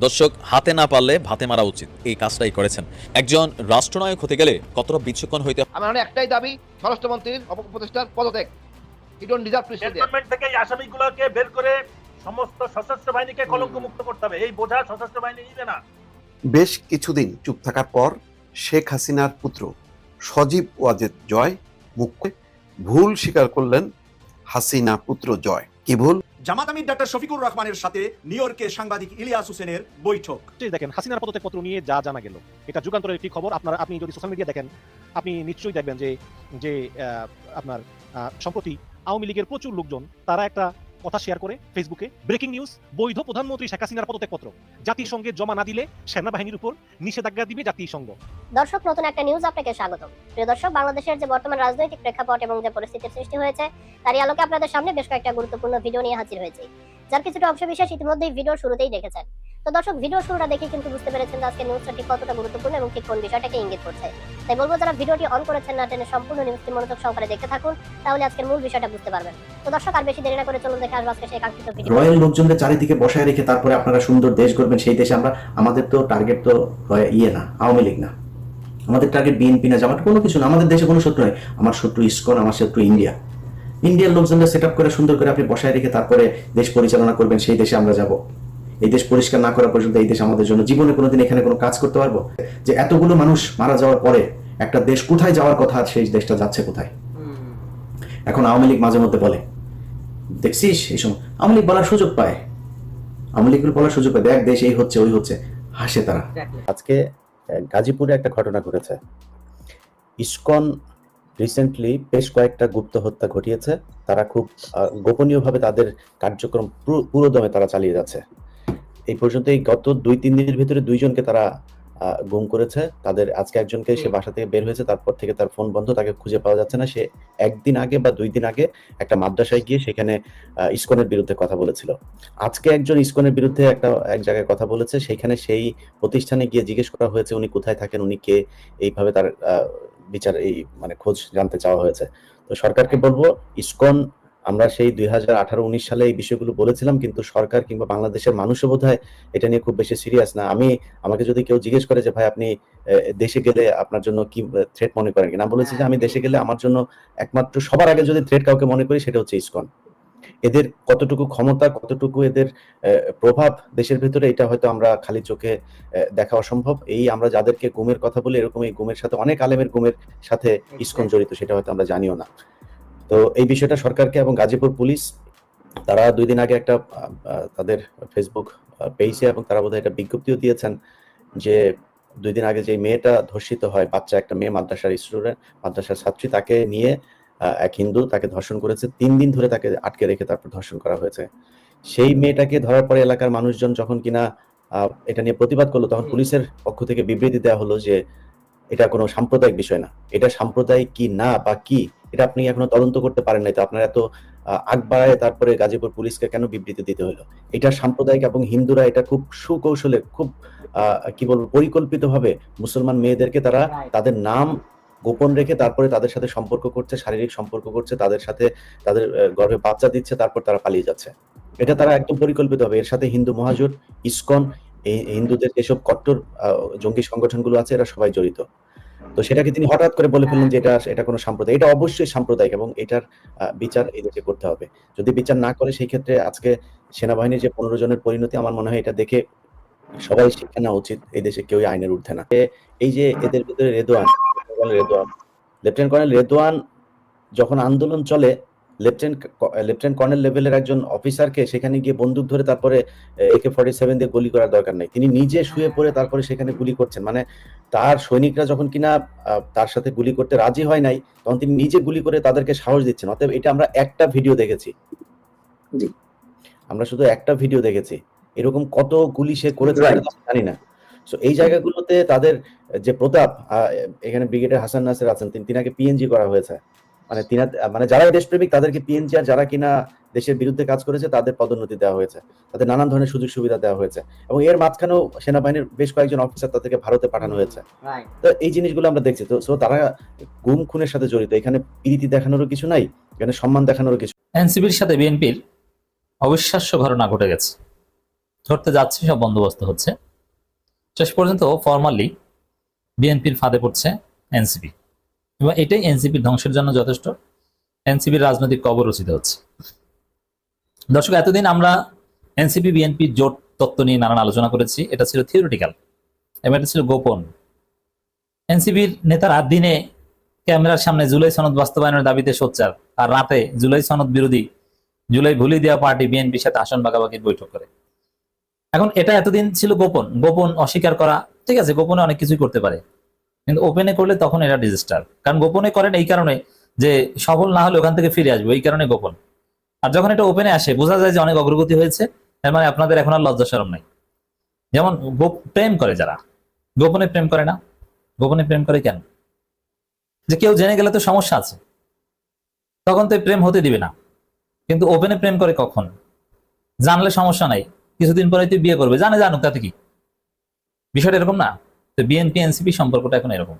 দর্শক, হাতে না পারলে ভাতে মারা উচিত, এই কাজটাই করেছেন। একজন রাষ্ট্রনায়ক হতে গেলে কতটা বিচক্ষণ হইতে আমার একটাই দাবি, স্বরাষ্ট্রমন্ত্রীর উপদেষ্টার পদত্যাগ। He don't deserve to stay there. Cantonment থেকে এই আসামিগুলোকে বের করে সমস্ত সশস্ত্র বাহিনীকে কলঙ্ক মুক্ত করতে হবে। এই বোঝা সশস্ত্র বাহিনী নিবে না। বেশ কিছুদিন চুপ থাকার পর শেখ হাসিনার পুত্র সজীব ওয়াজেদ জয় মুখ খুলে ভুল স্বীকার করলেন হাসিনা পুত্র জয়। কি ভুল? জামাত আমির ডক্টর শফিকুর রহমানের সাথে নিউ ইয়র্কে সাংবাদিক ইলিয়াস হোসেনের বৈঠক। দেখেন, হাসিনার পদত্যাগপত্র নিয়ে যা জানা গেল, এটা যুগান্তরের একটি খবর। আপনি যদি সোশ্যাল মিডিয়া দেখেন, আপনি নিশ্চয়ই দেখবেন যে আপনার সম্প্রতি আওয়ামী লীগের প্রচুর লোকজন তারা একটা কথা শেয়ার করে ফেসবুকে, ব্রেকিং নিউজ, বৈধ প্রধানমন্ত্রী শেখ হাসিনার পদত্যাগপত্র জাতিসংঘে জমা না দিলে সেনাবাহিনীর উপর নিষেধাজ্ঞা দিবে জাতিসংঘ। দর্শক, নতুন একটা নিউজ আপনাকে স্বাগতম। প্রিয় দর্শক, বাংলাদেশের যে বর্তমান রাজনৈতিক প্রেক্ষাপট এবং যে পরিস্থিতির সৃষ্টি হয়েছে তারই আলোকে আপনাদের সামনে বেশ কয়েকটা গুরুত্বপূর্ণ ভিডিও নিয়ে হাজির হয়েছি, যার কিছুটা অংশ বিশেষ ইতিমধ্যেই ভিডিওর শুরুতেই দেখেছেন। তো দর্শক, ভিডিওর শুরুটা দেখে কিন্তু বুঝতে পেরেছেন যে আজকে নিউজটা ঠিক কতটা গুরুত্বপূর্ণ এবং ঠিক কোন বিষয়টাকে ইঙ্গিত করছে। তাই বলবো, যারা ভিডিওটি অন করেছেন না টেনে সম্পূর্ণ নিউজটি মনোযোগ সহকারে দেখতে থাকুন, তাহলে আজকের মূল বিষয়টা বুঝতে পারবেন। তো দর্শক, আর বেশি দেরি না করে চলুন দেখে আসবো আজকে সেই কাঙ্ক্ষিত ভিডিও। রয়্যাল লোকজনদের চারিদিকে বসায় রেখে তারপরে আপনারা সুন্দর দেশ গড়বেন, সেই দেশে আমাদের তো টার্গেট তো না, আওয়ামী লীগ না, আমাদের টার্গেট বিএনপি না, জামাত, কোনো কিছু না। আমাদের দেশে কোনো শত্রু নেই। আমার শত্রু ইসকন, আমার শত্রু ইন্ডিয়ার লোকজনদের সেট আপ করে সুন্দর করে আপনি বসায় রেখে তারপরে দেশ পরিচালনা করবেন, সেই দেশে আমরা যাব। এই দেশ পরিষ্কার না করা পর্যন্ত এই দেশ আমাদের জন্য জীবনে কোনোদিন এখানে কোনো কাজ করতে পারবো? যে এতগুলো মানুষ মারা যাওয়ার পরে একটা দেশ কোথায় যাওয়ার কথা, সেই দেশটা যাচ্ছে কোথায়? এখন আওয়ামী লীগ মাঝে মধ্যে বলে, দেখছিস এই সময় আওয়ামী লীগ বলার সুযোগ পায়, আওয়ামী লীগ বলার সুযোগ পায়, দেখ দেশ এই হচ্ছে ওই হচ্ছে, হাসে তারা। আজকে গাজীপুরে একটা ঘটনা ঘটেছে। ইসকন রিসেন্টলি বেশ কয়েকটা গুপ্ত হত্যা ঘটিয়েছে। তারা খুব গোপনীয়ভাবে তাদের কার্যক্রম পুরোদমে তারা চালিয়ে যাচ্ছে। এই পর্যন্ত এই গত 2-3 দিনের ভিতরে 2 জনকে তারা গুম করেছে। তাদের আজকে একজনকে সে বাসা থেকে বের হয়েছে, তারপর থেকে তার ফোন বন্ধ, তাকে খুঁজে পাওয়া যাচ্ছে না। সে 1 দিন আগে বা 2 দিন আগে একটা মাদ্রাসায় গিয়ে সেখানে ইসকনের বিরুদ্ধে কথা বলেছিল। আজকে একজন ইসকনের বিরুদ্ধে এক জায়গায় কথা বলেছে, সেখানে সেই প্রতিষ্ঠানে গিয়ে জিজ্ঞেস করা হয়েছে উনি কোথায় থাকেন, উনি কে, এইভাবে তার বিচার খোঁজ জানতে চাওয়া হয়েছে। তো সরকারকে বলবো, ইসকন, আমরা সেই 2018-19 সালে এই বিষয়গুলো বলেছিলাম, কিন্তু সরকার কিংবা বাংলাদেশের মানুষও বোধহয় এটা নিয়ে খুব বেশি সিরিয়াস না। আমাকে যদি কেউ জিজ্ঞেস করে যে ভাই আপনি দেশে গেলে আপনার জন্য কি থ্রেট মনে করেন কিনা, বলেছি যে আমি দেশে গেলে আমার জন্য একমাত্র সবার আগে যদি থ্রেট কাউকে মনে করি সেটা হচ্ছে ইসকন। এদের কতটুকু ক্ষমতা, কতটুকু এদের প্রভাব দেশের ভিতরে, এটা হয়তো আমরা খালি চোখে দেখা অসম্ভব। এই আমরা যাদেরকে গুমের কথা বলি, এরকম এই গুমের সাথে অনেক আলেমের গুমের সাথে ইসকন জড়িত, সেটা হয়তো আমরা জানিও না। তো এই বিষয়টা সরকারকে এবং গাজীপুর পুলিশ, তারা 2 দিন আগে একটা তাদের ফেসবুক পেজে এবং তারা বোধহয় একটা বিজ্ঞপ্তিও দিয়েছেন যে 2 দিন আগে যে মেয়েটা ধর্ষিত হয়, বাচ্চা একটা মেয়ে, মাদ্রাসার স্টুডেন্ট, মাদ্রাসার ছাত্রী, তাকে নিয়ে এক হিন্দু তাকে ধর্ষণ করেছে। 3 দিন ধরে তাকে আটকে রেখে তারপর ধর্ষণ করা হয়েছে। সেই মেয়েটাকে ধরার পরে এলাকার মানুষজন যখন কিনা এটা নিয়ে প্রতিবাদ করলো, তখন পুলিশের পক্ষ থেকে বিবৃতি দেওয়া হলো যে এটা কোনো সাম্প্রদায়িক বিষয় না। এটা সাম্প্রদায়িক কি না বা কি, এটা আপনি এখনো তদন্ত করতে পারেন নাই, তো আপনার এত আগ বাড়ায় তারপরে গাজীপুর পুলিশকে কেন বিবৃতি দিতে হলো? এটা সাম্প্রদায়িক, এবং হিন্দুরা এটা খুব সুকৌশলে, খুব কি বলবো, পরিকল্পিতভাবে মুসলমান মেয়েদেরকে তারা তাদের নাম গোপন রেখে তারপরে তাদের সাথে সম্পর্ক করছে, শারীরিক সম্পর্ক করছে, তাদের সাথে তাদের গর্ভে বাচ্চা দিচ্ছে, তারপর তারা পালিয়ে যাচ্ছে। এটা তারা একদম পরিকল্পিত হবে। এর সাথে হিন্দু মহাজোট, ইসকন, এই হিন্দুদের যেসব কট্টর জঙ্গি সংগঠনগুলো আছে, এরা সবাই জড়িত। তো সেটাকে তিনি হঠাৎ করে বলে ফেললেন যে এটা কোনো সাম্প্রদায়িক, এটা অবশ্যই সাম্প্রদায়িক এবং এটার বিচার এই দেশে করতে হবে। যদি বিচার না করে, সেই ক্ষেত্রে আজকে সেনাবাহিনীর যে 15 জনের পরিণতি, আমার মনে হয় এটা দেখে সবাই শিক্ষা নেওয়া উচিত। এই দেশে কেউই আইনের ঊর্ধ্বে না। এই যে এদের ভিতরে লেফটেন্যান্ট কর্নেল রেদওয়ান যখন আন্দোলন চলে, লেফটেন্যান্ট কর্নেল লেভেলের একজন অফিসারকে সেখানে গিয়ে বন্দুক ধরে তারপরে AK-47 দিয়ে গুলি করার দরকার নাই, তিনি নিজে শুয়ে পড়ে তারপরে সেখানে গুলি করছেন। তার সৈনিকরা যখন কিনা তার সাথে গুলি করতে রাজি হয় নাই, তখন তিনি নিজে গুলি করে তাদেরকে সাহস দিচ্ছেন। অতএব এটা আমরা একটা ভিডিও দেখেছি, আমরা শুধু একটা ভিডিও দেখেছি, এরকম কত গুলি সে করেছে জানি না। সো এই জায়গাগুলোতে তাদের যে প্রতাপ, এখানে ব্রিগেডিয়ার হাসান নাসের আছেন, তিনাকে PNG করা হয়েছে। যারা দেশপ্রেমিক তাদেরকে PNG, আর যারা কিনা দেশের বিরুদ্ধে কাজ করেছে তাদের পদোন্নতি দেওয়া হয়েছে, তাদের নানান ধরনের সুযোগ সুবিধা দেওয়া হয়েছে, এবং এর মাঝখানেও সেনাবাহিনীর বেশ কয়েকজন অফিসার তাদেরকে ভারতে পাঠানো হয়েছে। তো এই জিনিসগুলো আমরা দেখছি। তো তারা গুম খুনের সাথে জড়িত। এখানে প্রীতি দেখানোরও কিছু নাই, এখানে সম্মান দেখানোরও কিছু। এনসিপির সাথে বিএনপির অবিশ্বাস্য ঘটনা ঘটে গেছে। ধরতে যাচ্ছে, সব বন্দোবস্ত হচ্ছে। শেষ পর্যন্ত ফর্মালি বিএনপির ফাঁদে পড়ছে এনসিপি, এবং এটাই এনসিপির ধ্বংসের জন্য যথেষ্ট। এনসিপির রাজনৈতিক কবর রচিত হচ্ছে। দর্শক, এতদিন আমরা এনসিপি বিএনপি জোট তত্ত্ব নিয়ে নানান আলোচনা করেছি। এটা ছিল থিওরিটিক্যাল এবং এটা ছিল গোপন। এনসিপির নেতারা দিনে ক্যামেরার সামনে জুলাই সনদ বাস্তবায়নের দাবিতে সোচ্চার, আর রাতে জুলাই সনদ বিরোধী, জুলাই ভুলিয়ে দেওয়া পার্টি বিএনপির সাথে আসন ভাগাভাগির বৈঠক করে। এখন এটা এতদিন ছিল গোপন। গোপন অস্বীকার করা ঠিক আছে, গোপনে অনেক কিছুই করতে পারে, কিন্তু ওপেনে করলে তখন এটা ডিজাস্টার। কারণ গোপনে করেন এই কারণে যে সফল না হলে ওখান থেকে ফিরে আসবে, এই কারণে গোপন। আর যখন এটা ওপেনে আসে, বোঝা যায় যে অনেক অগ্রগতি হয়েছে, এর মানে আপনাদের এখন আর লজ্জা শরম নাই। যেমন প্রেম করে যারা, গোপনে প্রেম করে না। গোপনে প্রেম করে কেন? যে কেউ জেনে গেলে তো সমস্যা আছে, তখন তো প্রেম হতে দিবে না। কিন্তু ওপেনে প্রেম করে কখন? জানলে সমস্যা নাই, কিছুদিন পরে তুই বিয়ে করবে, জানুক, তাতে কি? বিষয়টা এরকম না? তো বিএনপি এনসিপি সম্পর্কটা এখন এরকম।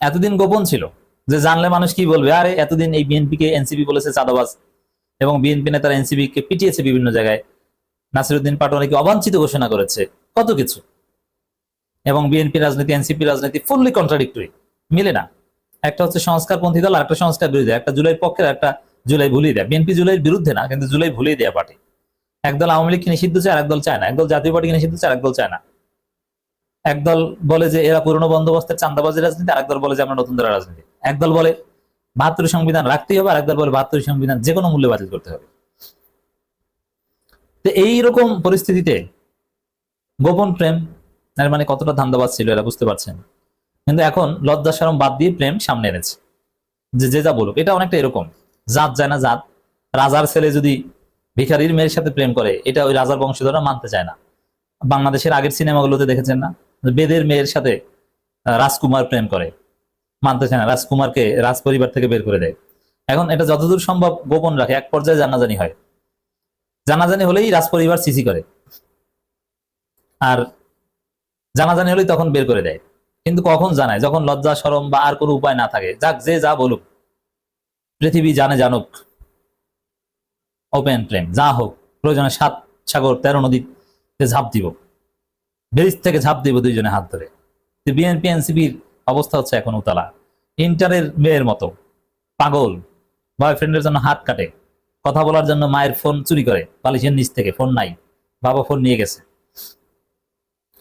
এতদিন গোপন ছিল, যে জানলে মানুষ কি বলবে, আরে এতদিন এই বিএনপি কে এনসিপি বলেছে চাঁদাবাজ, এবং বিএনপি নেতারা এনসিপি কে পিটিয়েছে বিভিন্ন জায়গায়, নাসিরউদ্দিন পাটোয়ারিকে অবাঞ্ছিত ঘোষণা করেছে, কত কিছু। এবং বিএনপি রাজনীতি এনসিপি রাজনীতি ফুললি কন্ট্রাডিক্টরি, মিলে না। একটা হচ্ছে সংস্কারপন্থী দল, একটা সংস্কার বিরোধী, একটা জুলাই পক্ষের, একটা জুলাই ভুলিয়ে দেয়। বিএনপি জুলাইয়ের বিরুদ্ধে না, কিন্তু জুলাই ভুলিয়ে দেয়া পার্টি। একদল আওয়ামী লীগকে নিষিদ্ধ চায়, আরেকদল চায় না। একদল জাতীয় পার্টিকে নিষিদ্ধ চায়, আরেকদল চায় না। একদল বলে যে এরা পুরনো বন্দোবস্তের চাঁদাবাজি রাজনীতি, আরেকদল বলে যে আমরা নতুন ধারা রাজনীতি। একদল বলে ৭২ সংবিধান রাখতেই হবে, আরেকদল বলে ৭২ সংবিধান যে কোনো মূল্যে বাতিল করতে হবে। তো এইরকম পরিস্থিতিতে গোপন প্রেম এর মানে কতটা ধান্দাবাজ ছিল এরা বুঝতে পারছেন। কিন্তু এখন লজ্জা শরম বাদ দিয়ে প্রেম সামনে এনেছে, যে যা বলুক। এটা অনেকটা এরকম, জাত যায় না জাত। রাজার ছেলে যদি ভিখারির মেয়ের সাথে প্রেম করে, এটা ওই রাজার বংশধররা মানতে চায় না। বাংলাদেশের আগের সিনেমাগুলোতে দেখেছেন না, বেদের মেয়ের সাথে রাজকুমার প্রেম করে, মানতে চায় না, রাজকুমারকে রাজ পরিবার থেকে বের করে দেয়। এখন এটা যতদূর সম্ভব গোপন রাখে, এক পর্যায়ে জানাজানি হয়। জানাজানি হলেই রাজ পরিবার সিসি করে, আর জানাজানি হলেই তখন বের করে দেয়। কিন্তু কখন জানায়? যখন লজ্জা শরম বা আর কোনো উপায় না থাকে। যাক, যে যা বলুক, পৃথিবী জানুক, ওপেন প্লেন যা হোক, প্রয়োজনে ৭ সাগর ১৩ নদীতে ঝাঁপ দিব, ব্রিজ থেকে ঝাঁপ দিব দুইজনে হাত ধরে। বিএনপি এনসিপির অবস্থা হচ্ছে এখন উতলা, ইন্টারের মেয়ের মতো। পাগল, বয়ফ্রেন্ডের জন্য হাত কাটে, কথা বলার জন্য মায়ের ফোন চুরি করে, বালিশের নিচ থেকে ফোন নাই, বাবা ফোন নিয়ে গেছে,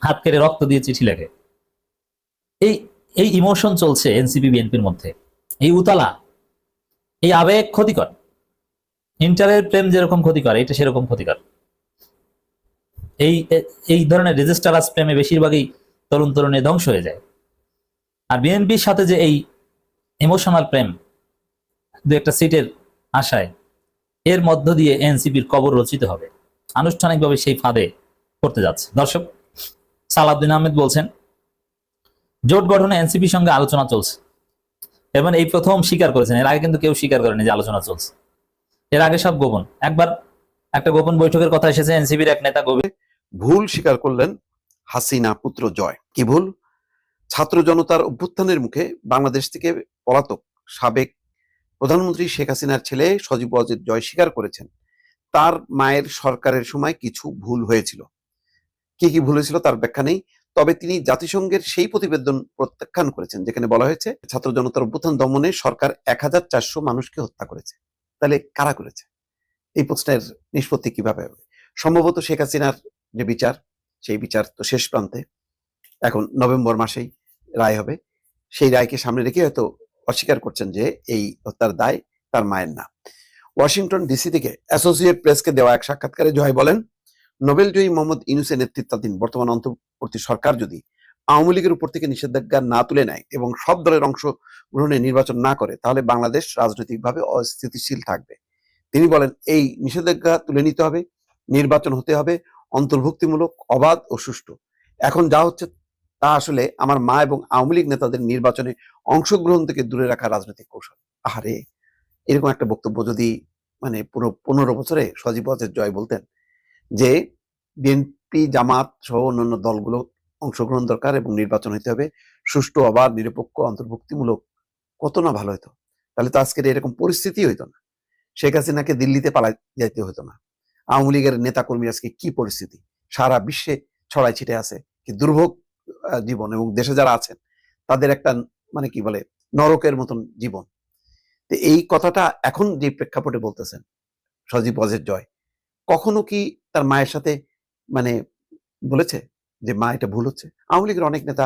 হাত কেটে রক্ত দিয়ে চিঠি লেখে। এই ইমোশন চলছে এনসিপি বিএনপির মধ্যে। এই উতলা, এই আবেগ ক্ষতিকর। ইন্টারের প্রেম যেরকম ক্ষতিকর, এটা সেরকম ক্ষতিকর। এই ধরনের রেজিস্টারাস প্রেমে বেশিরভাগই তরুণ তরুণী ধ্বংস হয়ে যায়। আর বিএনপির সাথে যে এই ইমোশনাল প্রেম, দু একটা সিটের আশায়, এর মধ্য দিয়ে এনসিপির কবর রচিত হবে। আনুষ্ঠানিকভাবে সেই ফাঁদে করতে যাচ্ছে। দর্শক, সালাউদ্দিন আহমেদ বলছেন, জোট গঠনে এনসিপির সঙ্গে আলোচনা চলছে। এবং এই প্রথম স্বীকার করেছেন, এর আগে কিন্তু কেউ স্বীকার করেনি যে আলোচনা চলছে। এর আগে সব গোপন। একবার একটা গোপন বৈঠকের কথা এসেছে, এনসিপির এক নেতা ভুল স্বীকার করলেন হাসিনা পুত্র জয়। কি ভুল? ছাত্র জনতার অভ্যুত্থানের মুখে বাংলাদেশ থেকে পলাতক সাবেক প্রধানমন্ত্রী শেখ হাসিনার ছেলে সজীব ওয়াজেদ জয় স্বীকার করেছেন তার মায়ের সরকারের সময় কিছু ভুল হয়েছিল। কি কি ভুল হয়েছিল তার ব্যাখ্যা নেই, তবে তিনি জাতিসংঘের সেই প্রতিবেদন প্রত্যাখ্যান করেছেন যেখানে বলা হয়েছে ছাত্র জনতার অভ্যুত্থান দমনে সরকার ১,৪০০ মানুষকে হত্যা করেছে। তাহলে কারা করেছে? এই প্রশ্নের নিষ্পত্তি কিভাবে হবে? সম্ভবত শেখ হাসিনার যে বিচার, সেই বিচার তো শেষ প্রান্তে, এখন নভেম্বর মাসেই রায় হবে। সেই রায়কে সামনে রেখে হয়তো অস্বীকার করছেন যে এই হত্যার দায় তার মায়ের না। ওয়াশিংটন ডিসি থেকে অ্যাসোসিয়েট প্রেসকে দেওয়া এক সাক্ষাৎকারে জয় বলেন, নোবেলজয়ী মোহাম্মদ ইউনূসের নেতৃত্বাধীন বর্তমান অন্তর্বর্তী সরকার যদি আওয়ামী লীগের উপর থেকে নিষেধাজ্ঞা না তুলে নেয় এবং সব দলের অংশগ্রহণে নির্বাচন না করে, তাহলে বাংলাদেশ রাজনৈতিকভাবে অস্থিতিশীল থাকবে। তিনি বলেন, এই নিষেধাজ্ঞা তুলে নিতে হবে, নির্বাচন হতে হবে অন্তর্ভুক্তিমূলক, অবাধ ও সুষ্ঠু। এখন যা হচ্ছে তা আসলে আমার মা এবং আওয়ামী লীগ নেতাদের নির্বাচনে অংশগ্রহণ থেকে দূরে রাখা রাজনৈতিক কৌশল। আহারে, এরকম একটা বক্তব্য যদি মানে পুরো 15 বছরে সজীব ওয়াজেদ জয় বলতেন যে বিএনপি জামাত সহ অন্যান্য দলগুলো অংশগ্রহণ দরকার এবং নির্বাচন হতে হবে সুষ্ঠু, অবাধ, নিরপেক্ষ, অন্তর্ভুক্তিমূলক, কত না ভালো হতো। তাহলে তো আজকের এরকম পরিস্থিতি হইতো না, শেখ হাসিনাকে দিল্লিতে পালা যাইতে হতো না, আওয়ামী লীগের নেতা কর্মী আজকে কি পরিস্থিতি, সারা বিশ্বে ছড়াই ছিটে আছে, কি দুর্ভোগ জীবন, এবং দেশে যারা আছেন তাদের একটা মানে কি বলে নরকের মতন জীবন। তো এই কথাটা এখন যে প্রেক্ষাপটে বলতেছেন সজীব ওয়াজেদ জয়, কখনো কি তার মায়ের সাথে মানে বলেছে যে মা এটা ভুল হচ্ছে? আওয়ামী লীগের অনেক নেতা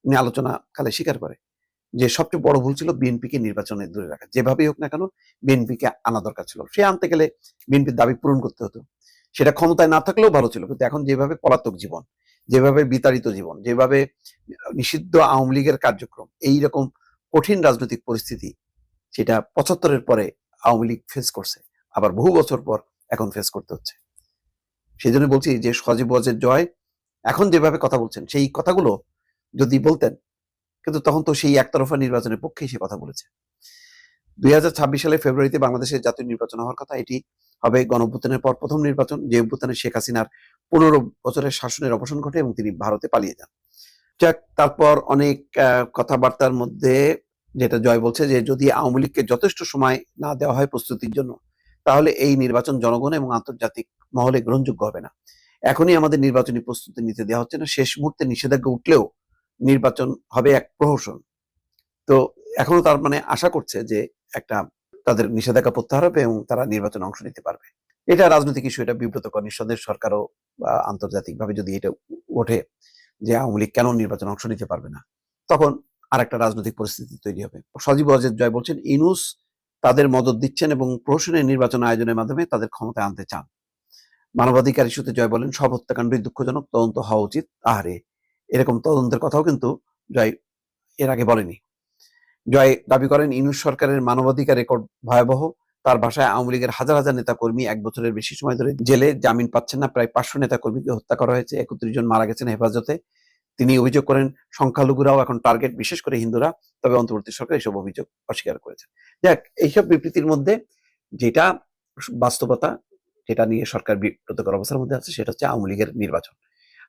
নিয়ে আলোচনা কালে স্বীকার করে যে সবচেয়ে বড় ভুল ছিল বিএনপিকে নির্বাচনে দূরে রাখা। যেভাবেই হোক না কেন বিএনপিকে আনা দরকার ছিল, সে আনতে গেলে বিএনপির দাবি পূরণ করতে হতো, সেটা ক্ষমতায় না থাকলেও ভালো ছিল। কিন্তু এখন যেভাবে পলাতক জীবন, যেভাবে বিতাড়িত জীবন, যেভাবে নিষিদ্ধ আওয়ামী লীগের কার্যক্রম, এইরকম কঠিন রাজনৈতিক পরিস্থিতি সেটা ৭৫-এর পরে আওয়ামী লীগ ফেস করছে, আবার বহু বছর পর এখন ফেস করতে হচ্ছে। সেই জন্য বলছি যে সজীব ওয়াজেদ জয় এখন যেভাবে কথা বলছেন সেই কথাগুলো যদি বলতেন, কিন্তু তখন তো সেই একতরফা নির্বাচনের পক্ষেই সে কথা বলেছে। ২০২৬ সালের ফেব্রুয়ারিতে বাংলাদেশের জাতীয় নির্বাচন হওয়ার কথা, এটি হবে গণঅভ্যুত্থানের পর প্রথম নির্বাচন, যে অভ্যুত্থানে শেখ হাসিনার ১৫ বছরের শাসনের অবসান ঘটে এবং তিনি ভারতে পালিয়ে যান। যাক, তারপর অনেক কথাবার্তার মধ্যে যেটা জয় বলছে যে যদি আওয়ামী লীগকে যথেষ্ট সময় না দেওয়া হয় প্রস্তুতির জন্য, তাহলে এই নির্বাচন জনগণ এবং আন্তর্জাতিক মহলে গ্রহণযোগ্য হবে না। এখনই আমাদের নির্বাচনী প্রস্তুতি নিতে দেওয়া হচ্ছে না, শেষ মুহূর্তে নিষেধাজ্ঞা উঠলেও নির্বাচন হবে এক প্রহসন। তো এখনো তার মানে আশা করছে যে একটা তাদের নিষেধাজ্ঞা প্রত্যাহার হবে এবং তারা নির্বাচনে অংশ নিতে পারবে। এটা রাজনৈতিক ইস্যু, এটা বিব্রতকর। নিঃসন্দেহে সরকারও আন্তর্জাতিকভাবে যদি এটা ওঠে যে আওয়ামী লীগ কেন নির্বাচনে অংশ নিতে পারবে না, তখন আরেকটা রাজনৈতিক পরিস্থিতি তৈরি হবে। সজীব ওয়াজেদ জয় বলছেন ইউনূস তাদের মদত দিচ্ছেন এবং প্রহসনের নির্বাচন আয়োজনের মাধ্যমে তাদের ক্ষমতায় আনতে চান। মানবাধিকার ইস্যুতে জয় বলেন সব হত্যাকাণ্ডই দুঃখজনক, তদন্ত হওয়া উচিত। আহারে, এরকম তদন্তের কথাও কিন্তু জয় এর আগে বলেনি। জয় দাবি করেন ইউনূস সরকারের মানবাধিকার রেকর্ড ভয়াবহ। তার ভাষায় আওয়ামী লীগের হাজার হাজার নেতা কর্মী ১ বছরের বেশি সময় ধরে জেলে, জামিন পাচ্ছেন না। প্রায় ৫০০ নেতা কর্মীকে হত্যা করা হয়েছে, ৩১ জন মারা গেছেন হেফাজতে। তিনি অভিযোগ করেন সংখ্যালঘুরাও এখন টার্গেট, বিশেষ করে হিন্দুরা। তবে অন্তর্বর্তী সরকার এসব অভিযোগ অস্বীকার করেছে। যাক, এইসব বিবৃতির মধ্যে যেটা বাস্তবতা, যেটা নিয়ে সরকার বিব্রতকর অবস্থার মধ্যে আছে, সেটা হচ্ছে আওয়ামী লীগের নির্বাচন।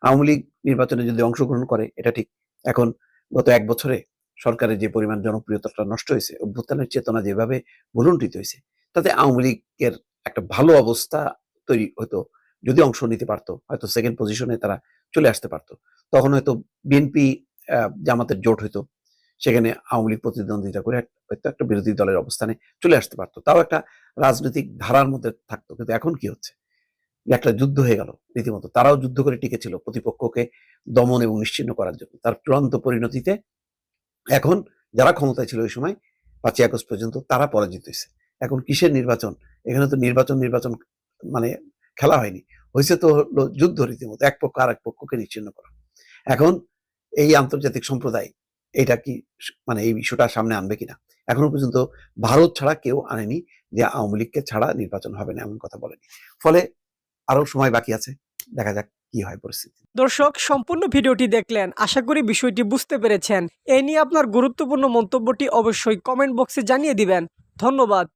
আওয়ামী লীগ নির্বাচনে যদি অংশগ্রহণ করে এটা ঠিক, এখন গত ১ বছরে সরকারের যে পরিমাণ জনপ্রিয়তাটা নষ্ট হয়েছে, অভ্যুত্থানের চেতনা যেভাবে ভুলুণ্ঠিত হয়েছে, তাতে আওয়ামী লীগের একটা ভালো অবস্থা তৈরি হতো যদি অংশ নিতে পারতো, হয়তো সেকেন্ড পজিশনে তারা চলে আসতে পারতো। তখন হয়তো বিএনপি জামাতের জোট হইতো, সেখানে আওয়ামী লীগ প্রতিদ্বন্দ্বিতা করে হয়তো একটা বিরোধী দলের অবস্থানে চলে আসতে পারতো, তাও একটা রাজনৈতিক ধারার মধ্যে থাকতো। কিন্তু এখন কি হচ্ছে, একটা যুদ্ধ হয়ে গেল রীতিমতো। তারাও যুদ্ধ করে টিকেছিল প্রতিপক্ষকে দমন এবং নিশ্চিহ্ন করার জন্য। তার চূড়ান্ত পরিণতিতে এখন যারা ক্ষমতায় ছিল ওই সময় ৫ই আগস্ট পর্যন্ত, তারা পরাজিত হয়েছে। এখন কিসের নির্বাচন? এখানে তো নির্বাচন মানে খেলা হয়নি, হয়েছে তো হলো যুদ্ধ রীতিমতো, এক পক্ষ আর এক পক্ষকে নিশ্চিহ্ন করা। এখন এই আন্তর্জাতিক সম্প্রদায় এটা কি মানে এই বিষয়টা সামনে আনবে কিনা? এখনো পর্যন্ত ভারত ছাড়া কেউ আনেনি যে আওয়ামী লীগকে ছাড়া নির্বাচন হবে না, এমন কথা বলেনি। ফলে আরো সময় বাকি আছে, দেখা যাক কি হয় পরিস্থিতি। দর্শক, সম্পূর্ণ ভিডিওটি দেখলেন, আশা করি বিষয়টি বুঝতে পেরেছেন। এ নিয়ে আপনার গুরুত্বপূর্ণ মন্তব্যটি অবশ্যই কমেন্ট বক্সে জানিয়ে দিবেন। ধন্যবাদ।